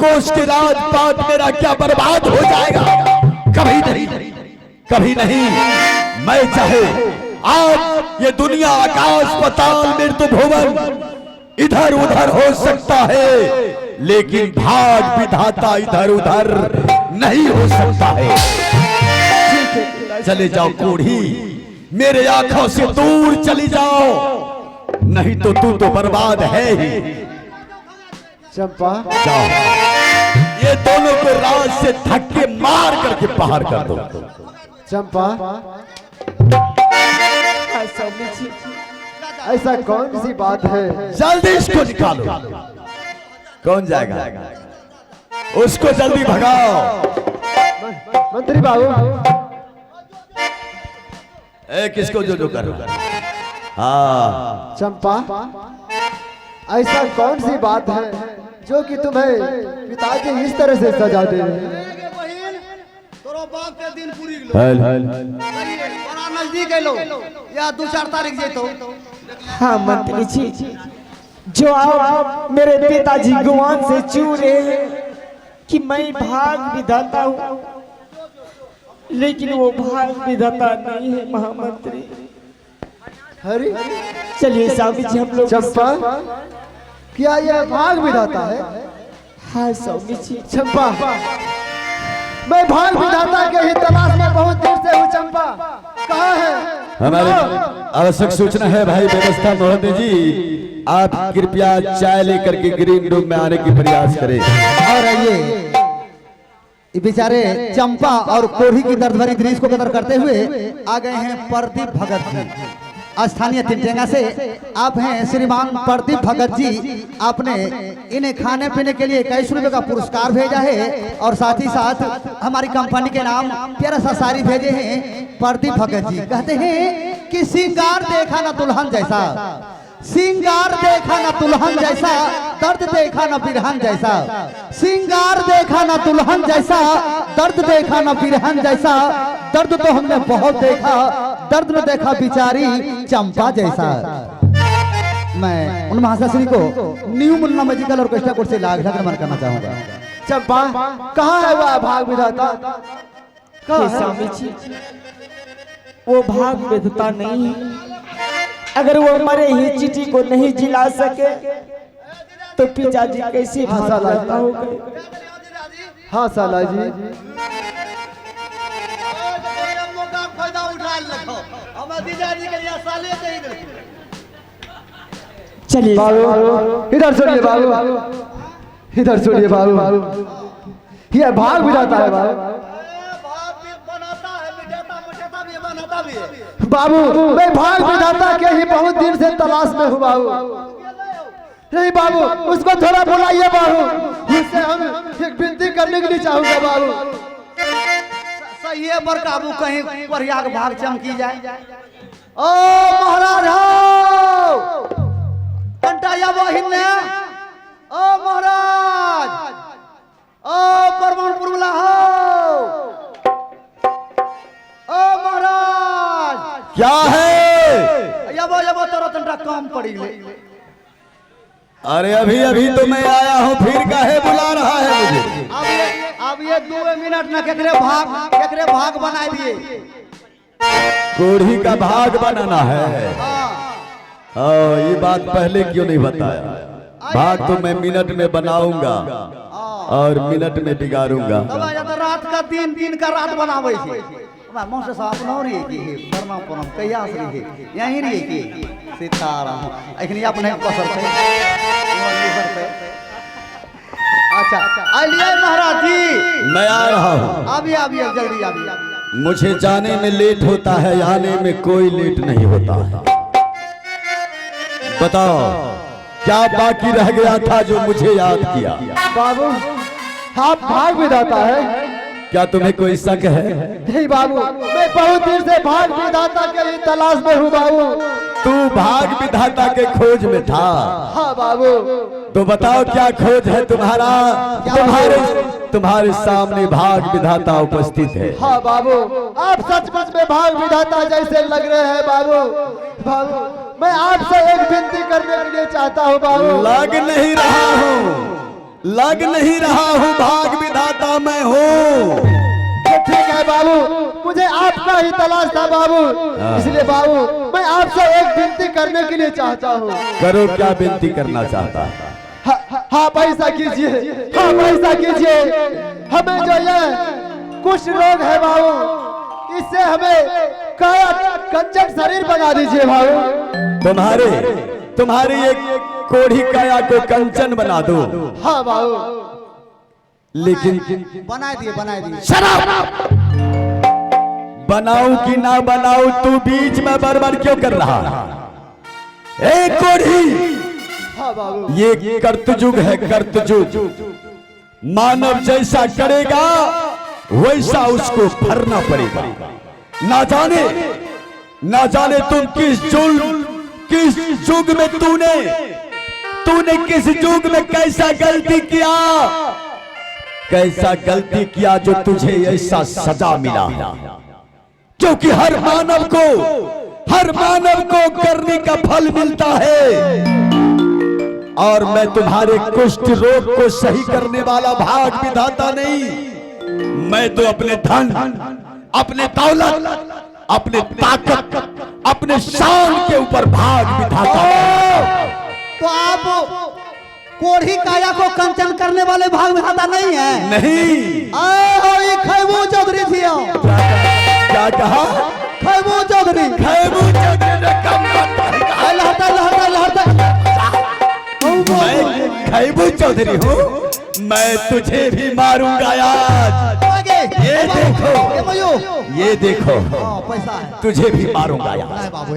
कोष के राजपाट मेरा क्या बर्बाद हो जाएगा? कभी नहीं, कभी नहीं। मैं चाहे आज ये दुनिया आकाश पाताल मृत्यु भुवन इधर उधर हो सकता है, लेकिन भाग विधाता इधर उधर नहीं हो सकता है। चले जाओ कोढ़ी, मेरे आंखों से दूर चली जाओ, नहीं तो तू तो बर्बाद है ही। चंपा जाओ, ये दोनों को राज से धक्के मार करके बाहर कर दो। चंपा ऐसा कौन सी बात है? जल्दी इसको निकालो। कौन जाएगा? उसको जल्दी भगाओ। मंत्री बाबू, किसको जो जो कर रहा है? हाँ चंपा ऐसा कौन सी बात है जो कि तुम्हें पिताजी इस तरह से सजा दे रहे हैं? बड़ा नजदीक है लो या 2-4 तारीख जेतो। हाँ मंत्री जी, जो आप मेरे पिताजी गुमान से चूरे कि मैं भाग विधाता हूँ, लेकिन वो भाग विधाता नहीं है महामंत्री। हरी चलिए स्वामी जी हम लोग। चंपा क्या यह भाग विधाता है? हाँ स्वामी जी। चंपा मैं भाग विधाता के ही तलाश में बहुत देर से हूँ। चंपा कहाँ है? हमारे आवश्यक सूचना है भाई व्यवस्था महोदय जी, आप कृपया चाय लेकर के ग्रीन रूम में आने की प्रयास करें। और ये बेचारे चंपा और कोढ़ी की दर्द भरी दृश्य को कदर करते हुए आ गए हैं प्रदीप भगत जी, स्थानीय तिनटेंगा से। आप हैं श्रीमान प्रदीप भगत जी, आपने इन्हें खाने पीने के लिए 21 रुपए का पुरस्कार भेजा है और साथ ही साथ हमारी कंपनी के नाम प्यारा सा साड़ी भेजे हैं। प्रदीप भगत जी कहते हैं कि सिंगार देखा ना दुल्हन जैसा, सिंगार देखा ना दुल्हन जैसा, दर्द देखा ना बिरहन जैसा। सिंगार देखा ना दुल्हन जैसा, दर्द देखा ना बिरहन जैसा। दर्द तो हमने बहुत देखा, दर्द न देखा बिचारी चंपा जैसा। मैं उन महाशास्त्री को new Munna magical orchestra court से लाख नमन करना चाहूंगा। चंपा कहाँ है वह भाग विधाता? हे स्वामी जी, वो भाग विधाता नहीं है। अगर वो मरे ही चिट्ठी को नहीं जिला सके तो पिताजी कैसे भाग हो गए? हाँ साला जी, चलिए बाबू इधर सुनिए, बाबू इधर सुनिए बाबू, यह भाग विधाता है बाबू। मैं भाग विधाता के ही बहुत दिन से तलाश में हूँ बाबू। नहीं बाबू, उसको थोड़ा बुलाइए बाबू, उससे हम एक विनती करने के लिए चाहूंगा बाबू। सही है पर काबू कहीं प्रयाग भाग चमकी जाए। ओ महाराज हो कंटा या बहिने, ओ महाराज, ओ परमानपुर वाला हो, ओ महाराज। क्या है? यबो तोरा तंटा काम पड़ी ले। अरे अभी अभी तो मैं आया हूँ, फिर काहे बुला रहा है मुझे? अब ये 2 मिनट ना केकरे भाग बना दिए। कोढ़ी का भाग बनाना है? ये बात पहले क्यों नहीं बताया? भाग तो मैं मिनट में बनाऊंगा और मिनट में बिगाड़ूंगा। तो रात का 3 का रात बनावे छे। मुँह से साफ न रही कि प्रणाम प्रणाम कहिया से रही यहीं रही कि सीताराम अखनी अपने पसर थे। अच्छा आइए महाराज जी, मैं आ रहा हूँ। अभी जल्दी अभी। मुझे जाने में लेट होता है, आने में कोई लेट नहीं होता है। बताओ क्या बाकी रह गया था जो मुझे याद किया? बाबू आप भाग विधाता है? क्या तुम्हें कोई शक है? नहीं बाबू, मैं बहुत देर से भाग विधाता के लिए तलाश में हूँ बाबू। तू भाग विधाता के खोज में था? हाँ बाबू। तो बताओ क्या खोज है तुम्हारा? तुम्हारे सामने भाग विधाता उपस्थित है। हाँ बाबू, आप सचमुच में भाग विधाता जैसे लग रहे हैं बाबू। बाबू मैं आपसे एक विनती करने के लिए चाहता हूँ बाबू। लग नहीं रहा हूँ, लग नहीं रहा हूँ भाग विधाता मैं हूँ। तो ठीक है बाबू, मुझे आपका ही तलाश था बाबू, इसलिए बाबू मैं आपसे एक विनती करने के लिए चाहता हूँ। करो, क्या विनती करना चाहता? हाँ पैसा कीजिए, हाँ पैसा कीजिए। हमें जो ये कुछ लोग है बाबू, इससे हमें काया कंचन शरीर बना दीजिए बाबू। तुम्हारी एक कोढ़ी काया को कंचन बना दो। हाँ बाबू, लेकिन बना दिए शराब बनाऊं कि ना बनाऊं, तू बीच में बरबर क्यों कर रहा? ए कोढ़ी, हाँ बाबू, ये कर्तयुग है, कर्तयुग। मानव जैसा करेगा वैसा उसको भरना पड़ेगा। ना जाने तुम किस युग में तूने किस युग में कैसा गलती किया जो तुझे ऐसा सजा मिला। क्योंकि हर मानव को करने का फल मिलता है। और मैं तुम्हारे कुष्ठ रोग को सही करने वाला भाग विधाता नहीं, मैं तो अपने धन, अपने दौलत, अपने ताकत, अपने शान के ऊपर भाग विधाता। तो आप कोढ़ी काया को कंचन करने वाले भाग विधाता नहीं है? नहीं। खैबू चौधरी थी। क्या कहा? खैबू चौधरी मैं खैबू चौधरी हूँ, मैं तुझे भी मारूंगा आज। ये देखो पैसा है, तुझे भी मारूंगा आज। बाबू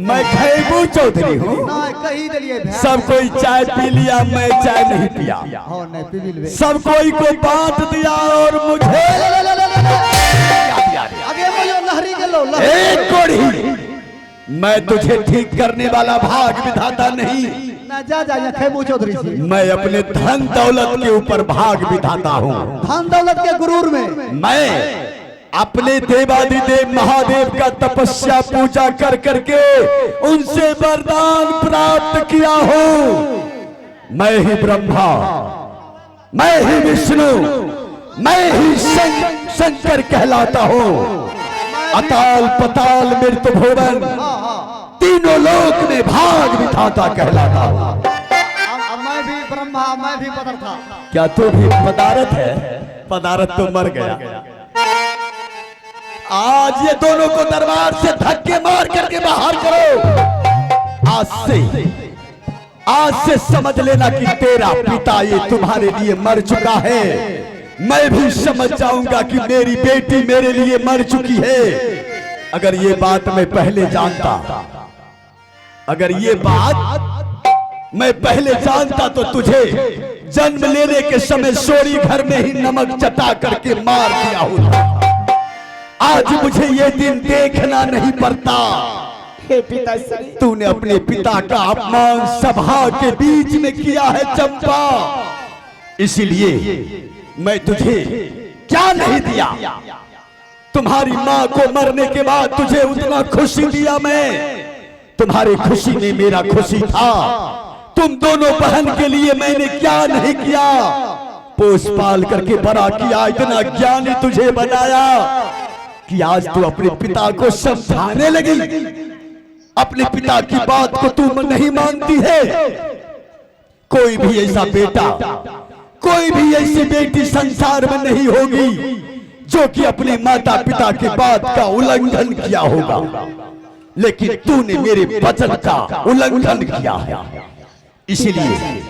मैं खैबू चौधरी हूँ। कही दिलिए सब कोई चाय पी लिया, मैं चाय नहीं पिया। सब कोई को बांट दिया और मुझे एक कोढ़ी, मैं तुझे ठीक करने वाला भाग विधाता नहीं। जा खैबू चौधरी, मैं अपने धन दौलत के ऊपर भाग विधाता हूँ। धन दौलत के गुरूर में मैं अपने देवादिदेव महादेव का तपस्या पूजा कर करके उनसे वरदान प्राप्त किया हूँ। मैं ही ब्रह्मा, मैं ही विष्णु, मैं ही शंकर कहलाता हूँ। अताल पताल मृत्यु भुवन तीनों लोक में भाग विधाता कहलाता हूँ। मैं भी ब्रह्मा, मैं भी पदार्थ था। क्या तू भी पदार्थ है? पदार्थ तो मर गया। आज ये दोनों को दरबार से धक्के मार करके बाहर करो। आज से समझ लेना कि तेरा पिता ये तुम्हारे लिए मर चुका है। मैं भी समझ जाऊंगा कि मेरी बेटी मेरे लिए मर चुकी है। अगर ये बात मैं पहले जानता तो तुझे जन्म लेने के समय सोरी घर में ही नमक चटा करके मार दिया होता। आज मुझे ये दिन देखना नहीं पड़ता। हे पिताश्री, तूने अपने पिता का अपमान सभा के बीच में किया है चंपा, इसीलिए मैं तुझे क्या नहीं दिया। तुम्हारी माँ को मरने के बाद तुझे उतना खुशी दिया मैं, तुम्हारी खुशी में मेरा खुशी था। तुम दोनों बहन के लिए मैंने क्या नहीं किया। पोस पाल करके बड़ा किया, इतना ज्ञानी तुझे बनाया कि आज तू अपने पिता को समझाने लगी। अपने पिता की बात को तू नहीं मानती है। कोई भी ऐसा बेटा, कोई भी ऐसी बेटी संसार में नहीं होगी जो कि अपने माता पिता की बात का उल्लंघन किया होगा, लेकिन तूने मेरे वचन का उल्लंघन किया है। इसलिए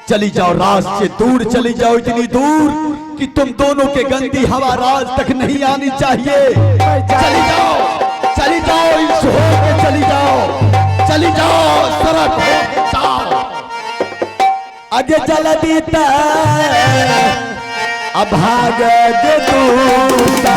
चली जाओ, राज से दूर चली जाओ, इतनी दूर कि तुम दोनों के गंदी हवा राज तक नहीं आनी चाहिए। चली जाओ, इस हो के चली जाओ, सड़क हो जाओ। आगे चल दीता अब भाग दे दूता।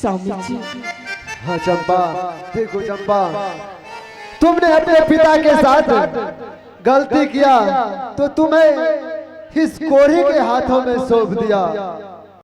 स्वामी जी। हाँ चंपा, देखो चंपा, तुमने अपने पिता के साथ गलती किया तो तुम्हें इस कोढ़ी के हाथों में सौंप दिया।